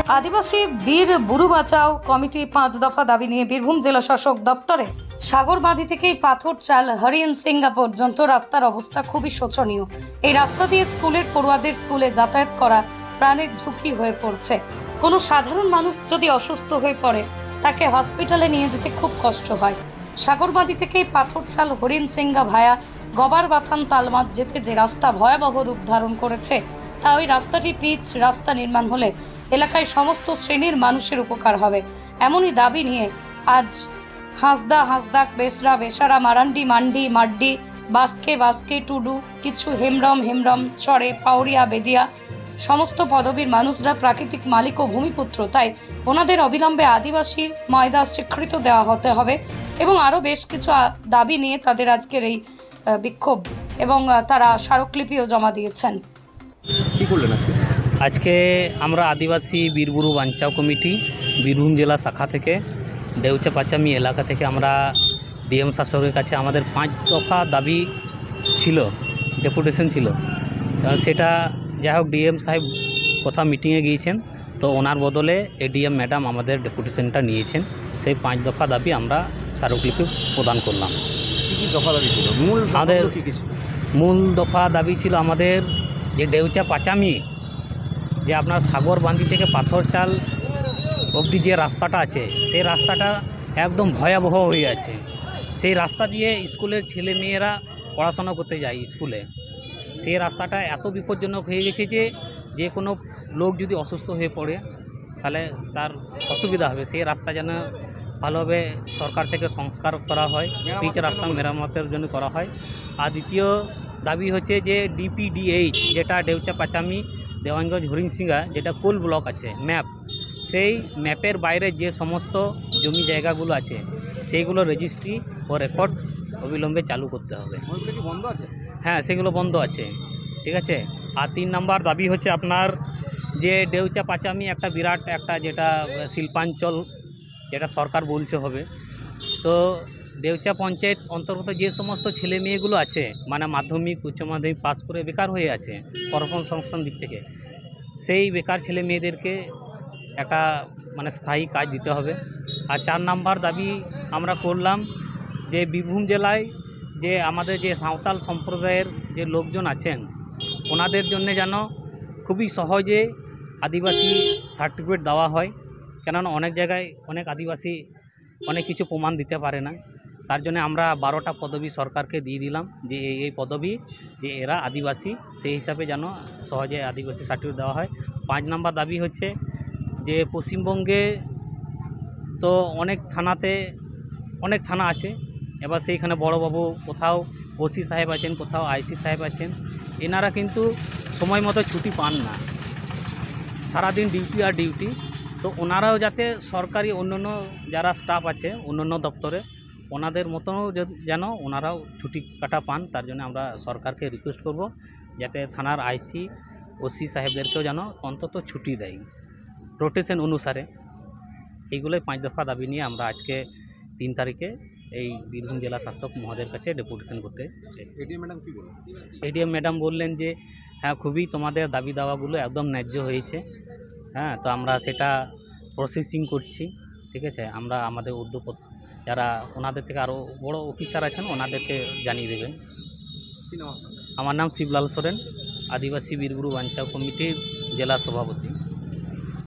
আদিবাসী বীর বুড়ু বাঁচাও কমিটি 5 দফা দাবি নিয়ে বীরভূম জেলা শাসক দপ্তরে সাগরবাঁধি থেকেই পাথর চাল হরিয়ানসিংহা পর্যন্ত রাস্তার অবস্থা খুবই শোচনীয়। এই রাস্তা দিয়ে স্কুলের পড়ুয়াদের স্কুলে যাতায়াত করা প্রাণের ঝুঁকি হয়ে পড়ছে। কোনো সাধারণ মানুষ যদি অসুস্থ হয়ে পড়ে তাকে হসপিটালে নিয়ে যেতে খুব কষ্ট হয়। সাগরবাঁধি থেকে পাথর চাল হরিয়ানসিংহা ভায়া গবার বাথান তালমাত যেতে যে রাস্তা ভয়াবহ রূপ ধারণ করেছে, তা ওই রাস্তাটি পিচ রাস্তা নির্মাণ হলে এলাকায় সমস্ত শ্রেণীর মানুষের উপকার হবে। এমনই দাবি নিয়ে আজ হাঁসদা বেসরা বেসারা মারান্ডি মান্ডি মাড্ডি বাসকে টুডু কিছু হেমরম চরে পাউরিয়া বেদিয়া সমস্ত পদবীর মানুষরা প্রাকৃতিক মালিক ও ভূমিপুত্র, তাই ওনাদের অবিলম্বে আদিবাসী ময়দা স্বীকৃত দেওয়া হতে হবে এবং আরো বেশ কিছু দাবি নিয়ে তাদের আজকের এই বিক্ষোভ এবং তারা স্মারকলিপিও জমা দিয়েছেন। কি করলেন আজকে আমরা আদিবাসী বীরবুরু বাঁচাও কমিটি বীরভূম জেলা শাখা থেকে দেউচা পাচামি এলাকা থেকে আমরা ডিএম শাসকের কাছে আমাদের 5 দফা দাবি ছিল, ডেপুটেশন ছিল। সেটা যাই হোক ডিএম সাহেব কোথাও মিটিংয়ে গিয়েছেন, তো ওনার বদলে এডিএম ম্যাডাম আমাদের ডেপুটেশনটা নিয়েছেন। সেই 5 দফা দাবি আমরা স্মারকলিপি প্রদান করলাম। কী দফা দাবি ছিল? আমাদের মূল দফা দাবি ছিল আমাদের যে দেউচা পাচামি যে আপনার সাগরবাঁধি থেকে পাথর চাল অবধি যে রাস্তাটা আছে সেই রাস্তাটা একদম ভয়াবহ হয়ে আছে। সেই রাস্তা দিয়ে স্কুলের ছেলে মেয়েরা পড়াশোনা করতে যায় স্কুলে। সেই রাস্তাটা এত বিপজ্জনক হয়ে গেছে যে কোনো লোক যদি অসুস্থ হয়ে পড়ে তাহলে তার অসুবিধা হবে। সেই রাস্তা যেন ভালোভাবে সরকার থেকে সংস্কার করা হয়, পিচ রাস্তা মেরামতের জন্য করা হয়। আর দ্বিতীয় দাবি হচ্ছে যে ডিপিডিএইচ যেটা দেউচা পাচামি দেওয়ানগঞ্জ হরিণসিংহা যেটা কোল ব্লক আছে ম্যাপ, সেই ম্যাপের বাইরে যে সমস্ত জমি জায়গাগুলো আছে সেইগুলো রেজিস্ট্রি ও রেকর্ড অবিলম্বে চালু করতে হবে। বন্ধ আছে? হ্যাঁ, সেগুলো বন্ধ আছে, ঠিক আছে। আর 3 নম্বর দাবি হচ্ছে আপনার যে দেউচা পাচামি একটা বিরাট একটা যেটা শিল্পাঞ্চল যেটা সরকার বলছে হবে, তো দেউচা পঞ্চায়েত অন্তর্গত যে সমস্ত ছেলে মেয়েগুলো আছে মানে মাধ্যমিক উচ্চ মাধ্যমিক পাস করে বেকার হয়ে আছে কর্মসংস্থান দিক থেকে, সেই বেকার ছেলে মেয়েদেরকে একটা মানে স্থায়ী কাজ দিতে হবে। আর 4 নম্বর দাবি আমরা করলাম যে বীরভূম জেলায় যে আমাদের যে সাঁওতাল সম্প্রদায়ের যে লোকজন আছেন ওনাদের জন্য যেন খুবই সহজে আদিবাসী সার্টিফিকেট দেওয়া হয়, কেননা অনেক জায়গায় অনেক আদিবাসী অনেক কিছু প্রমাণ দিতে পারে না। তার জন্য আমরা 12টা পদবি সরকারকে দিয়ে দিলাম যে এই পদবি যে এরা আদিবাসী, সেই হিসাবে যেন সহজে আদিবাসী সার্টিফিকেট দেওয়া হয়। 5 নম্বর দাবি হচ্ছে যে পশ্চিমবঙ্গে তো অনেক থানা আছে, এবার সেইখানে বড়বাবু কোথাও ওসি সাহেব আছেন, কোথাও আইসি সাহেব আছেন, এনারা কিন্তু সময় মতো ছুটি পান না, সারাদিন ডিউটি। তো ওনারাও যাতে সরকারি অন্যান্য যারা স্টাফ আছে অন্যান্য দপ্তরে ওনাদের মতনও যেন ওনারাও ছুটি কাটা পান, তার জন্য আমরা সরকারকে রিকোয়েস্ট করব যাতে থানার আইসি ওসি সাহেবদেরকেও যেন অন্তত ছুটি দেয় রোটেশন অনুসারে। এইগুলোই 5 দফা দাবি নিয়ে আমরা আজকে 3 তারিখে এই বীরভূম জেলা শাসক মহোদয়ের কাছে ডেপুটেশন করতে এসেছি। এডিএম ম্যাডাম বললেন যে হ্যাঁ খুবই তোমাদের দাবি দাওয়াগুলো একদম ন্যায্য হয়েছে, হ্যাঁ, তো আমরা সেটা প্রসেসিং করছি, ঠিক আছে। আমরা আমাদের উদ্যোগ যারা ওনাদের থেকে আরও বড় অফিসার আছেন ওনাদেরকে জানিয়ে দেবেন। আমার নাম শিবলাল সোরেন, আদিবাসী বীরবুরু বাঁচাও কমিটির জেলা সভাপতি।